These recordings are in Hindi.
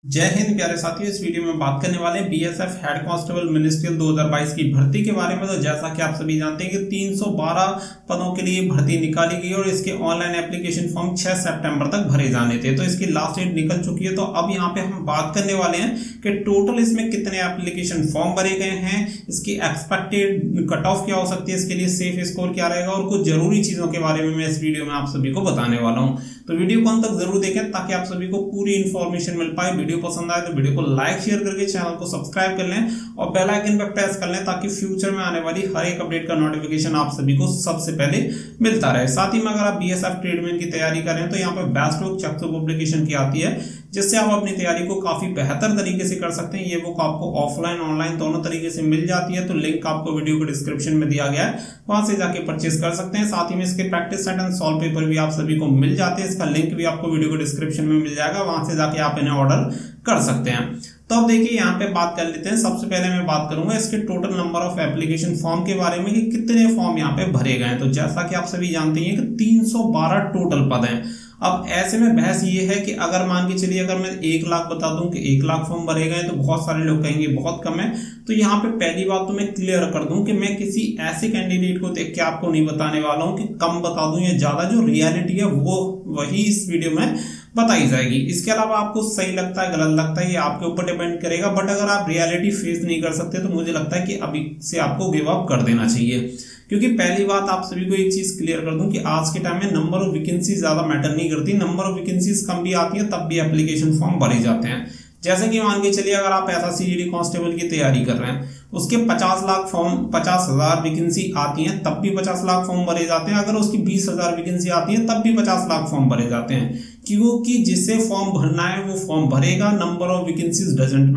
जय हिंद प्यारे साथियों। इस वीडियो में बात करने वाले हैं बीएसएफ हेड कांस्टेबल मिनिस्ट्रियल 2022 की भर्ती के बारे में। तो जैसा कि आप सभी जानते हैं कि 312 पदों के लिए भर्ती निकाली गई और इसके ऑनलाइन एप्लीकेशन फॉर्म 6 सितंबर तक भरे जाने थे। तो इसकी लास्ट डेट निकल चुकी है। तो अब यहाँ पे हम बात करने वाले हैं कि टोटल इसमें कितने एप्लीकेशन फॉर्म भरे गए हैं, इसकी एक्सपेक्टेड कट ऑफ क्या हो सकती है, इसके लिए सेफ स्कोर क्या रहेगा और कुछ जरूरी चीजों के बारे में मैं इस वीडियो में आप सभी को बताने वाला हूँ। तो वीडियो को अंत तक जरूर देखें ताकि आप सभी को पूरी इंफॉर्मेशन मिल पाए। वीडियो पसंद आए तो वीडियो को लाइक शेयर करके चैनल को सब्सक्राइब कर लें और बेल आइकन पर प्रेस कर लें ताकि फ्यूचर में आने वाली हर एक अपडेट का नोटिफिकेशन आप सभी को सबसे पहले मिलता रहे। साथ ही में अगर आप बीएसएफ ट्रेडमैन की तैयारी कर रहे हैं तो यहाँ पे बेस्ट बुक चक्सो पब्लिकेशन की आती है जिससे आप अपनी तैयारी को काफी बेहतर तरीके से कर सकते हैं। ये बुक आपको ऑफलाइन ऑनलाइन दोनों तरीके से मिल जाती है। तो लिंक आपको वीडियो के डिस्क्रिप्शन में दिया गया है, वहां से जाके परचेस कर सकते हैं। साथ ही में इसके practice set and solve paper भी आप सभी को मिल जाते हैं। इसका लिंक भी आपको वीडियो के डिस्क्रिप्शन में मिल जाएगा, वहां से जाके आप इन्हें ऑर्डर कर सकते हैं। तो अब देखिए यहाँ पे बात कर लेते हैं। सबसे पहले मैं बात करूंगा इसके total number of application form के बारे में कि कितने फॉर्म यहाँ पे भरे गए हैं। तो जैसा कि आप सभी जानते हैं कि 312 टोटल पद हैं। अब ऐसे में बहस ये है कि अगर मान के चलिए अगर मैं 1 लाख बता दूं कि 1 लाख फॉर्म भरे गए तो बहुत सारे लोग कहेंगे बहुत कम है। तो यहाँ पे पहली बात तो मैं क्लियर कर दूं कि मैं किसी ऐसे कैंडिडेट को देख के आपको नहीं बताने वाला हूं कि कम बता दूं या ज्यादा। जो रियलिटी है वो वही इस वीडियो में बताई जाएगी। इसके अलावा आपको सही लगता है गलत लगता है ये आपके ऊपर डिपेंड करेगा। बट अगर आप रियलिटी फेस नहीं कर सकते तो मुझे लगता है कि अभी से आपको गिव अप कर देना चाहिए। क्योंकि पहली बात आप सभी को एक चीज क्लियर कर दूं कि आज के टाइम में नंबर ऑफ वैकेंसी ज्यादा मैटर नहीं करती। नंबर ऑफ वैकेंसीज कम भी आती है तब भी एप्लीकेशन फॉर्म भरे जाते हैं। जैसे कि मान के चलिए अगर आप एसएससी कांस्टेबल की तैयारी कर रहे हैं उसके 50 लाख फॉर्म 50,000 वैकेंसी आती है तब भी 50 लाख फॉर्म भरे जाते हैं। अगर उसकी 20,000 वैकेंसी आती है तब भी 50 लाख फॉर्म भरे जाते हैं, क्योंकि जिसे फॉर्म भरना है वो फॉर्म भरेगा। Number of vacancies doesn't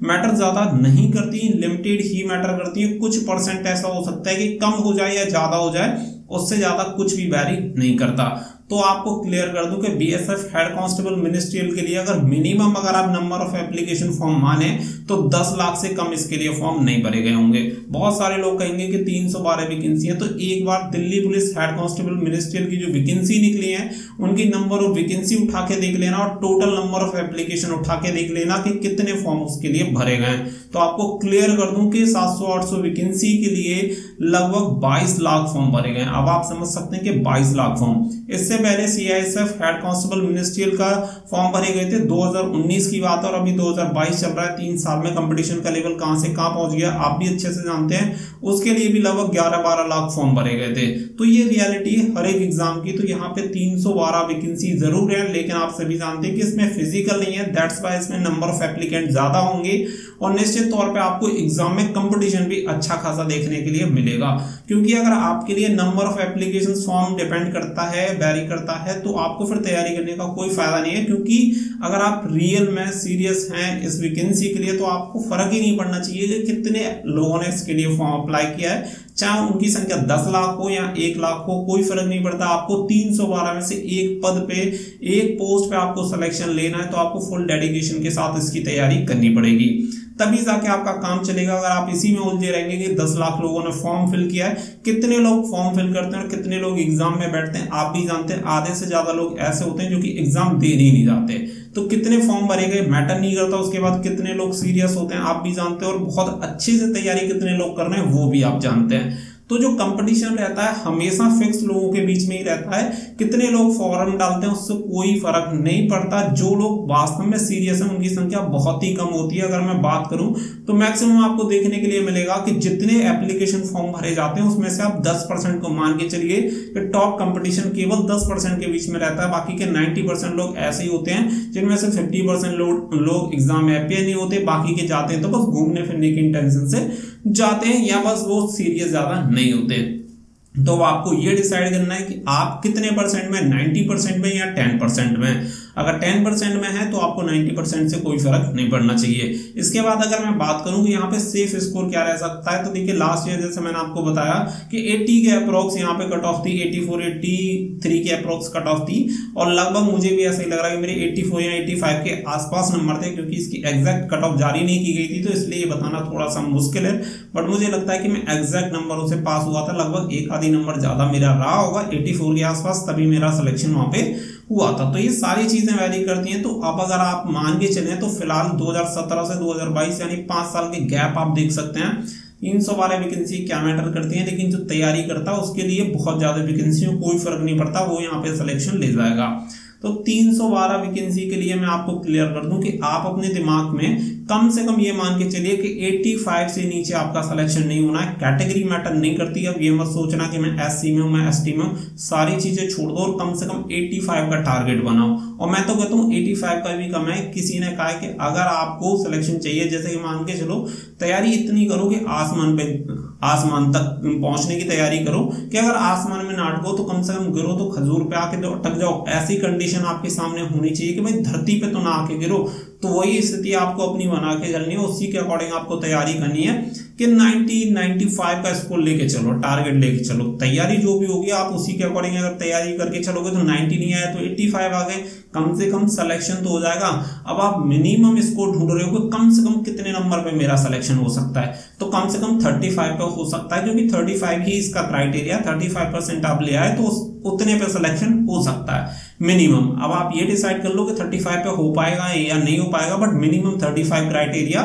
matter ज्यादा नहीं करती, लिमिटेड ही मैटर करती है। कुछ परसेंट ऐसा हो सकता है कि कम हो जाए या ज्यादा हो जाए, उससे ज्यादा कुछ भी वैरी नहीं करता। तो आपको क्लियर कर दूं कि बीएसएफ हेड कांस्टेबल मिनिस्ट्रियल के लिए अगर मिनिमम अगर आप नंबर ऑफ एप्लीकेशन फॉर्म माने तो 10 लाख से कम इसके लिए फॉर्म नहीं भरे गए होंगे। बहुत सारे लोग कहेंगे कि 312 वैकेंसी है। तो एक बार Delhi police head constable ministerial की जो वैकेंसी निकली है उनकी नंबर ऑफ वैकेंसी उठा के देख लेना और टोटल नंबर ऑफ एप्लीकेशन उठा के देख लेना कि कितने फॉर्म उसके लिए भरे गए। तो आपको क्लियर कर दूं कि 700-800 वैकेंसी के लिए लगभग 22 लाख फॉर्म भरे गए। अब आप समझ सकते हैं कि 22 लाख फॉर्म। इससे पहले सीआईएसएफ हेड कांस्टेबल मिनिस्ट्रियल का फॉर्म भरे गए थे। 2019 की बात है और अभी 2022 चल रहा है। 3 साल में कंपटीशन का लेवल कहां से कहां पहुंच गया आप भी अच्छे से जानते हैं। उसके लिए भी लगभग 11-12 लाख फॉर्म भरे गए थे। तो ये रियलिटी है हर एक एग्जाम की। तो यहाँ पे 312 वैकेंसी जरूर है, लेकिन आप सभी जानते हैं कि इसमें फिजिकल नहीं है। दैट्स वाई इसमें नंबर ऑफ एप्लीकेंट ज्यादा होंगे और निश्चित तौर पे आपको एग्जाम में कंपटीशन भी अच्छा खासा देखने के लिए मिलेगा। क्योंकि अगर आपके लिए number of application form depend करता है, वेरी करता है, तो आपको फिर तैयारी करने का कोई फायदा नहीं है। क्योंकि अगर आप रियल में सीरियस हैं इस वैकेंसी के लिए तो आपको फर्क ही नहीं पड़ना चाहिए कि कितने लोगों ने इसके लिए फॉर्म अप्लाई किया है। चाहे उनकी संख्या 10 लाख हो या 1 लाख हो, कोई फर्क नहीं पड़ता। आपको 312 में से एक पद पे एक पोस्ट पे आपको सिलेक्शन लेना है तो आपको फुल डेडिकेशन के साथ इसकी तैयारी करनी पड़ेगी, तभी जाके आपका काम चलेगा। अगर आप इसी में उलझे रहेंगे कि 10 लाख लोगों ने फॉर्म फिल किया है, कितने लोग फॉर्म फिल करते हैं और कितने लोग एग्जाम में बैठते हैं आप भी जानते हैं। आधे से ज्यादा लोग ऐसे होते हैं जो कि एग्जाम देने ही नहीं जाते। तो कितने फॉर्म भरे गए मैटर नहीं करता। उसके बाद कितने लोग सीरियस होते हैं आप भी जानते हैं और बहुत अच्छे से तैयारी कितने लोग कर रहे हैं वो भी आप जानते हैं। तो जो कंपटीशन रहता है हमेशा फिक्स लोगों के बीच में ही रहता है। कितने लोग फॉर्म डालते हैं उससे कोई फर्क नहीं पड़ता। जो लोग वास्तव में सीरियस हैं उनकी संख्या बहुत ही कम होती है। अगर मैं बात करूं तो मैक्सिमम आपको देखने के लिए मिलेगा कि जितने एप्लीकेशन फॉर्म भरे जाते हैं उसमें से आप 10% को मान के चलिए कि टॉप कंपटीशन केवल 10% के बीच में रहता है। बाकी के 90% लोग ऐसे ही होते हैं जिनमें से 50% लोग एग्जाम में अपियर नहीं होते। बाकी के जाते हैं तो बस घूमने फिरने की इंटेंशन से जाते हैं या बस वो सीरियस ज्यादा नहीं होते। तो आपको ये डिसाइड करना है कि आप कितने परसेंट में, 90% में या 10% में। अगर 10% में है तो आपको 90% से कोई फर्क नहीं पड़ना चाहिए। इसके बाद अगर मैं बात करूं कि यहाँ पे सेफ स्कोर क्या रह सकता है तो देखिए लास्ट ईयर जैसे मैंने आपको बताया कि 80 के अप्रोक्स यहाँ पे कट ऑफ थी, 84 83 के अप्रोक्स कट ऑफ थी और लगभग मुझे भी ऐसा ही लग रहा है कि मेरे 84 या 85 के आसपास नंबर थे। क्योंकि इसकी एग्जैक्ट कट ऑफ जारी नहीं की गई थी तो इसलिए बताना थोड़ा सा मुश्किल है। बट मुझे लगता है कि मैं एग्जैक्ट नंबरों से पास हुआ था। लगभग एक आधी नंबर ज्यादा मेरा रहा होगा 84 के आसपास, तभी मेरा सिलेक्शन वहां पे हुआ था। तो ये सारी चीजें वैरी करती हैं। तो अब अगर आप मान के चलें तो फिलहाल 2017 से 2022 यानी 5 साल के गैप आप देख सकते हैं। 312 वैकेंसी क्या मैटर करती है, लेकिन जो तैयारी करता है उसके लिए बहुत ज्यादा वैकेंसी में कोई फर्क नहीं पड़ता, वो यहाँ पे सिलेक्शन ले जाएगा। तो 312 वैकेंसी के लिए मैं आपको क्लियर कर दूं कि आप अपने दिमाग में कम से कम ये मान के चलिए कि 85 से नीचे आपका सिलेक्शन नहीं होना है। कैटेगरी मैटर नहीं करती। अब ये मत सोचना कि मैं एससी में हूं, मैं एसटी में हूं, सारी चीजें छोड़ दो और कम से कम 85 का टारगेट बनाओ। और मैं तो कहता हूं 85 का भी कम है। किसी ने कहा है कि अगर आपको सिलेक्शन चाहिए, जैसे कि मान के चलो तैयारी इतनी करो कि आसमान तक पहुंचने की तैयारी करो कि अगर आसमान में ना अटको तो कम से कम गिरो तो खजूर पे आके तो अटक जाओ। ऐसी कंडीशन आपके सामने होनी चाहिए कि भाई धरती पे तो ना आके गिरो। तो वही स्थिति आपको अपनी बना के चलनी है, उसी के अकॉर्डिंग आपको तैयारी करनी है कि 90-95 का स्कोर लेके चलो, टारगेट लेके चलो। तैयारी जो भी होगी आप उसी के अकॉर्डिंग अगर तैयारी करके चलोगे तो 90 नहीं आया तो 85 आ गए, कम से कम सिलेक्शन तो हो जाएगा। अब आप मिनिमम स्कोर ढूंढ रहे हो कि कम से कम कितने नंबर पे मेरा सिलेक्शन हो सकता है, तो कम से कम 35 पे हो सकता है, क्योंकि 35 ही इसका क्राइटेरिया। 35% आप ले आए तो उतने पे सिलेक्शन हो सकता है मिनिमम। अब आप ये डिसाइड कर लो कि 35 पे हो पाएगा या नहीं हो पाएगा, बट मिनिमम 35 क्राइटेरिया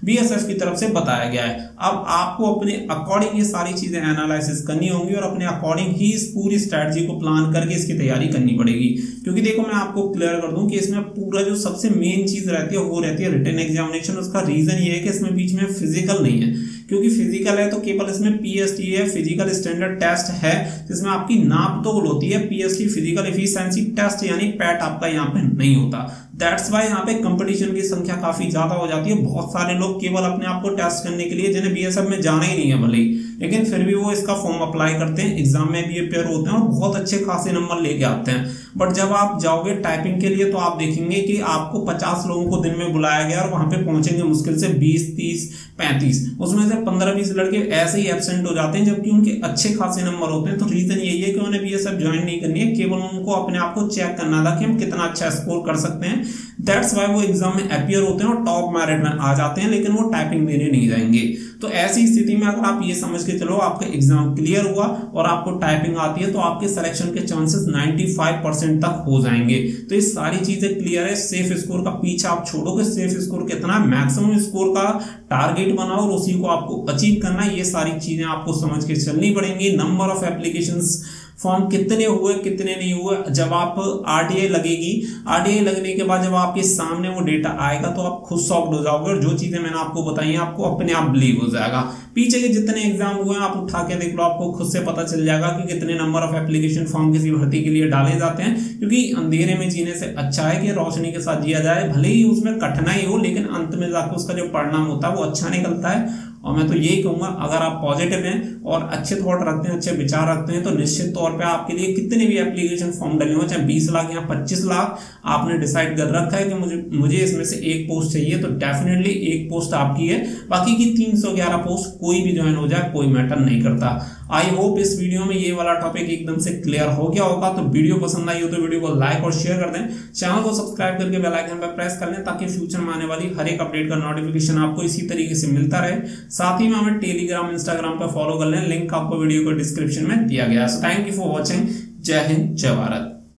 बीएसएफ की तरफ से बताया गया है। अब आपको अपने अकॉर्डिंग ये सारी चीजें एनालिसिस करनी होंगी और अपने अकॉर्डिंग ही इस पूरी स्ट्रैटेजी को प्लान करके इसकी तैयारी करनी पड़ेगी। क्योंकि देखो मैं आपको क्लियर कर दूं कि इसमें पूरा जो सबसे मेन चीज रहती है वो रहती है रिटन एग्जामिनेशन। उसका रीजन ये है कि इसमें बीच में फिजिकल नहीं है, क्योंकि फिजिकल है तो केवल इसमें पीएसटी है, फिजिकल स्टैंडर्ड टेस्ट है, जिसमें आपकी नाप तोल होती है। पीएसटी फिजिकल एफिशिएंसी टेस्ट यानी पैट आपका यहाँ पे नहीं होता। दैट्स वाई यहाँ पे कंपटीशन की संख्या काफी ज्यादा हो जाती है। बहुत सारे लोग केवल अपने आप को टेस्ट करने के लिए, जिन्हें बीएसएफ में जाना ही नहीं है भले ही, लेकिन फिर भी वो इसका फॉर्म अप्लाई करते हैं, एग्जाम में भी अपेयर होते हैं और बहुत अच्छे खासे नंबर लेके आते हैं। बट जब आप जाओगे टाइपिंग के लिए तो आप देखेंगे कि आपको 50 लोगों को दिन में बुलाया गया और वहां पे पहुंचेंगे मुश्किल से 20, 30, 35, उसमें से 15-20 लड़के ऐसे ही एब्सेंट हो जाते हैं, जबकि उनके अच्छे खासे नंबर होते हैं। तो रीजन यही है कि उन्हें बीएसएफ ज्वाइन नहीं करनी है, केवल उनको अपने आप को चेक करना था कि हम कितना अच्छा स्कोर कर सकते हैं। दैट्स वाई वो एग्जाम में अपियर होते हैं और टॉप मेरिट में आ जाते हैं, लेकिन वो टाइपिंग देने नहीं जाएंगे। तो ऐसी स्थिति में अगर आप ये समझ के चलो आपका एग्जाम क्लियर हुआ और आपको टाइपिंग आती है तो आपके सिलेक्शन के चांसेस 95% तक हो जाएंगे। तो ये सारी चीजें क्लियर है। सेफ स्कोर का पीछे आप छोड़ोगे, सेफ स्कोर कितना है, मैक्सिमम स्कोर का टारगेट बनाओ और उसी को आपको अचीव करना है। ये सारी चीजें आपको समझ के चलनी पड़ेंगी। नंबर ऑफ एप्लीकेशंस फॉर्म कितने हुए कितने नहीं हुए, जब आप आरटीआई लगेगी, आरटीआई लगने के बाद जब आपके सामने वो डेटा आएगा तो आप खुद शॉक्ड हो जाओगे और जो चीजें मैंने आपको बताई हैं आपको अपने आप बिलीव हो जाएगा। पीछे के जितने एग्जाम हुए हैं आप उठा के देख लो, आपको खुद से पता चल जाएगा कि कितने नंबर ऑफ एप्लीकेशन फॉर्म किसी भर्ती के लिए डाले जाते हैं। क्योंकि अंधेरे में जीने से अच्छा है कि रोशनी के साथ जिया जाए, भले ही उसमें कठिनाई हो लेकिन अंत में जाकर उसका जो परिणाम होता है वो अच्छा निकलता है। और मैं तो यही कहूंगा, अगर आप पॉजिटिव हैं और अच्छे थॉट रखते हैं, अच्छे विचार रखते हैं, तो निश्चित तौर पे आपके लिए कितने भी एप्लीकेशन फॉर्म डले हो, चाहे 20 लाख या 25 लाख, आपने डिसाइड कर रखा है कि मुझे इसमें से एक पोस्ट चाहिए, तो डेफिनेटली एक पोस्ट आपकी है। बाकी की 311 पोस्ट कोई भी ज्वाइन हो जाए कोई मैटर नहीं करता। आई होप इस वीडियो में ये वाला टॉपिक एकदम से क्लियर हो गया होगा। तो वीडियो पसंद आई हो तो वीडियो को लाइक और शेयर कर दें, चैनल को सब्सक्राइब करके बेल आइकन पर प्रेस कर लें ताकि फ्यूचर में आने वाली हर एक अपडेट का नोटिफिकेशन आपको इसी तरीके से मिलता रहे। साथ ही में हमें टेलीग्राम, इंस्टाग्राम पर फॉलो कर लें, लिंक आपको वीडियो को डिस्क्रिप्शन में दिया गया है। So thank you for watching. जय हिंद, जय भारत।